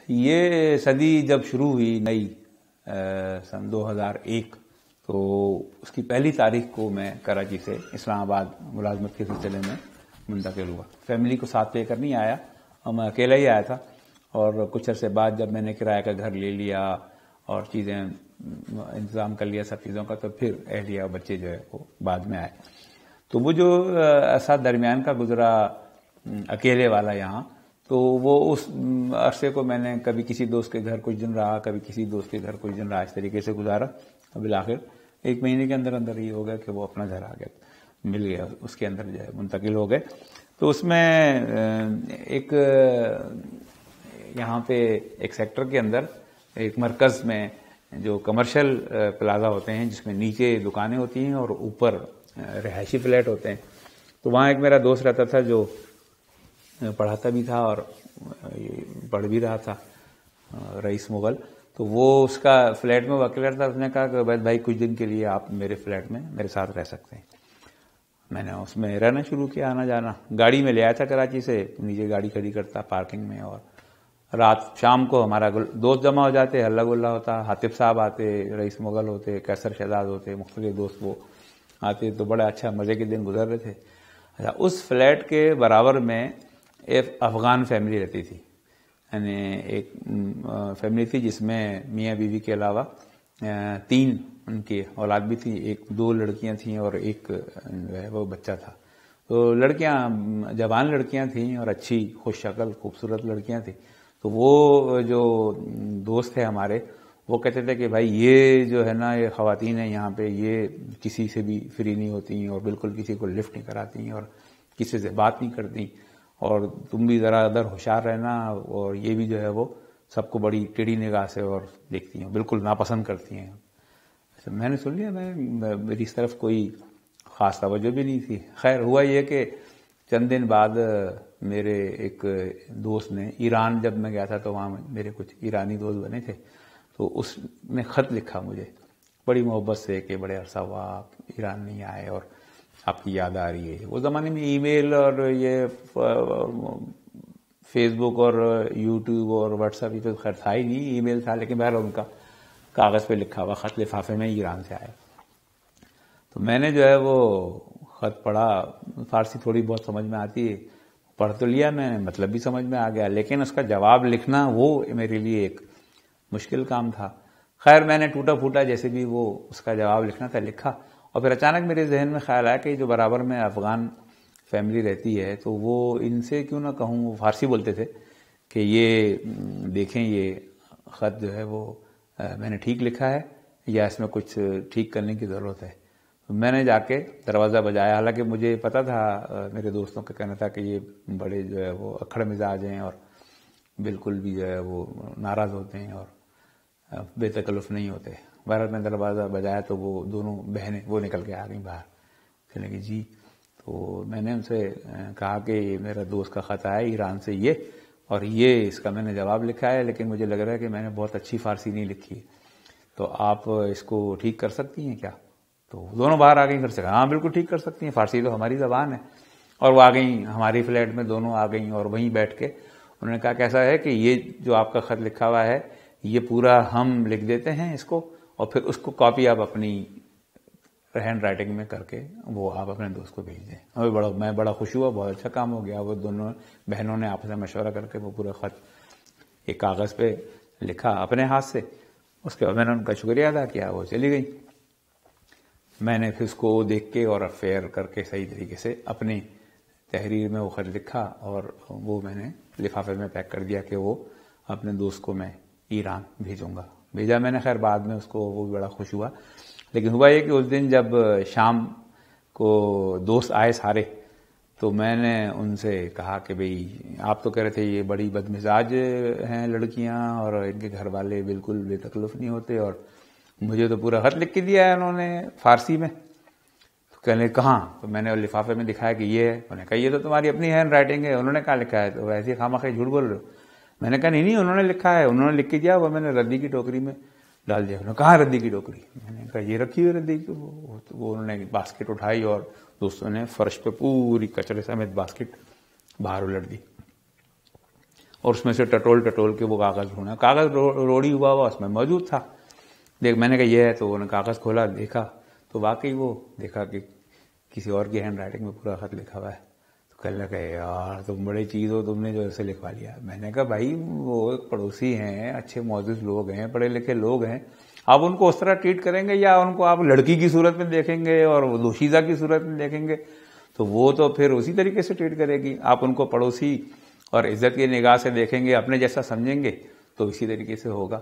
یہ صدی جب شروع ہوئی نئی سن 2001 تو اس کی پہلی تاریخ کو میں کراچی سے اسلام آباد ملازمت کے سلسلے میں منتقل ہوا. فیملی کو ساتھ لے کر نہیں آیا اور میں اکیلا ہی آیا تھا. اور کچھ عرصے بعد جب میں نے کرایہ کا گھر لے لیا اور چیزیں انتظام کر لیا سب چیزوں کا, تو پھر اہلیہ اور بچے جو ہے وہ بعد میں آئے. تو وہ جو ایسا درمیان کا گزرا اکیلے والا یہاں, تو وہ اس عرصے کو میں نے کبھی کسی دوست کے گھر کچھ دن رہا, کبھی کسی دوست کے گھر کچھ دن رہا, اس طریقے سے گزارا. بالآخر 1 مہینے کے اندر اندر یہ ہو گیا کہ وہ اپنا گھر آ گیا, مل گیا, اس کے اندر جو ہے منتقل ہو گئے. تو اس میں ایک یہاں پہ ایک سیکٹر کے اندر ایک مرکز میں جو کمرشل پلازا ہوتے ہیں جس میں نیچے دکانیں ہوتی ہیں اور اوپر رہائشی فلیٹ ہوتے ہیں, تو وہاں ایک میرا دوست رہتا تھا جو پڑھاتا بھی تھا اور پڑھ بھی رہا تھا, رئیس مغل. تو وہ اس کا فلیٹ میں وکیل تھا. اس نے کہا کہ عبید بھائی کچھ دن کے لیے آپ میرے فلیٹ میں میرے ساتھ رہ سکتے ہیں. میں نے اس میں رہنا شروع کیا, آنا جانا. گاڑی میں لے آیا تھا کراچی سے, نیچے گاڑی کھڑی کرتا پارکنگ میں, اور رات شام کو ہمارا دوست جمع ہو جاتے, ہلہ گلا ہوتا, حاطب صاحب آتے, رئیس مغل ہوتے, کیسر شہزاد ہوتے, مختلف دوست وہ آتے, تو بڑا اچھا مزے کے دن گزر رہے تھے. اس فلیٹ کے برابر میں ایک افغان فیملی رہتی تھی. یعنی ایک فیملی تھی جس میں میاں بیوی کے علاوہ 3 ان کی اولاد بھی تھی, 2 لڑکیاں تھیں اور ایک وہ بچہ تھا. تو لڑکیاں جوان لڑکیاں تھیں اور اچھی خوش شکل خوبصورت لڑکیاں تھیں. تو وہ جو دوست تھے ہمارے, وہ کہتے تھے کہ بھائی یہ جو ہے نا یہ خواتین ہیں یہاں پہ, یہ کسی سے بھی فری نہیں ہوتی اور بالکل کسی کو لفٹ نہیں کراتی اور کسی سے بات نہیں کرتی, اور تم بھی ذرا ادھر ہوشیار رہنا, اور یہ بھی جو ہے وہ سب کو بڑی ٹیڑھی نگاہ سے اور دیکھتی ہیں, بالکل ناپسند کرتی ہیں. میں نے سن لیا, میری اس طرف کوئی خاص توجہ بھی نہیں تھی. خیر ہوا یہ کہ چند دن بعد میرے ایک دوست نے, ایران جب میں گیا تھا تو وہاں میرے کچھ ایرانی دوست بنے تھے, تو اس نے خط لکھا مجھے بڑی محبت سے کہ بڑے عرصہ ہوا آپ ایران نہیں آئے اور آپ کی یاد آ رہی ہے. اس زمانے میں ای میل اور یہ فیس بک اور یوٹیوب اور واٹس ایپ یہ تو خیر تھا ہی نہیں, ای میل تھا, لیکن بہرحال ان کا کاغذ پہ لکھا ہوا خط لفافے میں ایران سے آیا. تو میں نے جو ہے وہ خط پڑھا, فارسی تھوڑی بہت سمجھ میں آتی ہے, پڑھ تو لیا میں نے, مطلب بھی سمجھ میں آ گیا, لیکن اس کا جواب لکھنا وہ میرے لیے ایک مشکل کام تھا. خیر میں نے ٹوٹا پھوٹا جیسے بھی وہ اس کا جواب لکھنا تھا لکھا, اور پھر اچانک میرے ذہن میں خیال آیا کہ جو برابر میں افغان فیملی رہتی ہے تو وہ ان سے کیوں نہ کہوں, وہ فارسی بولتے تھے, کہ یہ دیکھیں یہ خط جو ہے وہ میں نے ٹھیک لکھا ہے یا اس میں کچھ ٹھیک کرنے کی ضرورت ہے. میں نے جا کے دروازہ بجایا, حالانکہ مجھے پتا تھا, میرے دوستوں کا کہنا تھا کہ یہ بڑے جو ہے وہ اکھڑ مزاج ہیں اور بالکل بھی جو ہے وہ ناراض ہوتے ہیں اور بے تکلف نہیں ہوتے. بہرحال میں دروازہ بجایا تو وہ دونوں بہنیں وہ نکل کے آ گئیں باہر, کہنے کہ جی. تو میں نے ان سے کہا کہ میرا دوست کا خط آیا ایران سے یہ, اور یہ اس کا میں نے جواب لکھا ہے, لیکن مجھے لگ رہا ہے کہ میں نے بہت اچھی فارسی نہیں لکھی ہے, تو آپ اس کو ٹھیک کر سکتی ہیں کیا؟ تو دونوں باہر آ گئیں گھر سے. ہاں بالکل ٹھیک کر سکتی ہیں, فارسی تو ہماری زبان ہے. اور وہ آ گئیں ہماری فلیٹ میں, دونوں آ گئیں, اور وہیں بیٹھ کے انہوں نے کہا کیسا ہے کہ یہ جو آپ کا خط لکھا ہوا ہے یہ پورا ہم لکھ دیتے ہیں اس کو, اور پھر اس کو کاپی آپ اپنی ہینڈ رائٹنگ میں کر کے وہ آپ اپنے دوست کو بھیج دیں. میں بڑا خوش ہوا, بہت اچھا کام ہو گیا. وہ دونوں بہنوں نے آپس میں مشورہ کر کے وہ پورا خط ایک کاغذ پہ لکھا اپنے ہاتھ سے. اس کے بعد میں نے ان کا شکریہ ادا کیا, وہ چلی گئی. میں نے پھر اس کو دیکھ کے اور فیئر کر کے صحیح طریقے سے اپنی تحریر میں وہ خط لکھا, اور وہ میں نے لفافے میں پیک کر دیا کہ وہ اپنے دوست کو میں ایران بھیجوں گا. بھیجا میں نے. خیر بعد میں اس کو وہ بھی بڑا خوش ہوا. لیکن ہوا یہ کہ اس دن جب شام کو دوست آئے سارے, تو میں نے ان سے کہا کہ بھئی آپ تو کہہ رہے تھے یہ بڑی بدمزاج ہیں لڑکیاں اور ان کے گھر والے بالکل بے تکلف نہیں ہوتے, اور مجھے تو پورا خط لکھ کے دیا ہے انہوں نے فارسی میں. تو کہنے کہاں؟ تو میں نے لفافے میں دکھایا کہ یہ ہے. انہوں نے کہا یہ تو تمہاری اپنی ہینڈ رائٹنگ ہے. انہوں نے کہا لکھا ہے؟ تو ایسے ہی خواہ مخواہ جھوٹ بول رہے ہو. میں نے کہا نہیں انہوں نے لکھا ہے, انہوں نے لکھ کے دیا, وہ میں نے ردی کی ٹوکری میں ڈال دیا. انہوں نے کہا ردی کی ٹوکری؟ میں نے کہا یہ رکھی ہوئی ردی کی. وہ انہوں نے باسکٹ اٹھائی اور دوستوں نے فرش پہ پوری کچرے سمیت باسکٹ باہر الٹ دی. اور اس میں سے ٹٹول کے وہ کاغذ ڈھونڈا. کاغذ روڑی ہوا اس میں موجود تھا. میں نے کہا یہ ہے, تو انہوں نے کاغذ کھولا, دیکھا تو واقعی وہ دیکھا کہ کسی اور کی ہینڈ رائٹنگ میں پورا خط لکھا ہوا ہے. تو کہنے لگا یار تم بڑی چیز ہو, تم نے جو ایسے لکھوا لیا. میں نے کہا بھائی وہ ایک پڑوسی ہیں, اچھے معزز لوگ ہیں, پڑھے لکھے لوگ ہیں, آپ ان کو اس طرح ٹریٹ کریں گے یا ان کو آپ لڑکی کی صورت میں دیکھیں گے اور دوشیزہ کی صورت میں دیکھیں گے تو وہ تو پھر اسی طریقے سے ٹریٹ کرے گی. آپ ان کو پڑوسی اور عزت کی نگاہ سے دیکھیں گے, اپنے جیسا سمجھیں گے تو اسی طریقے سے ہوگا.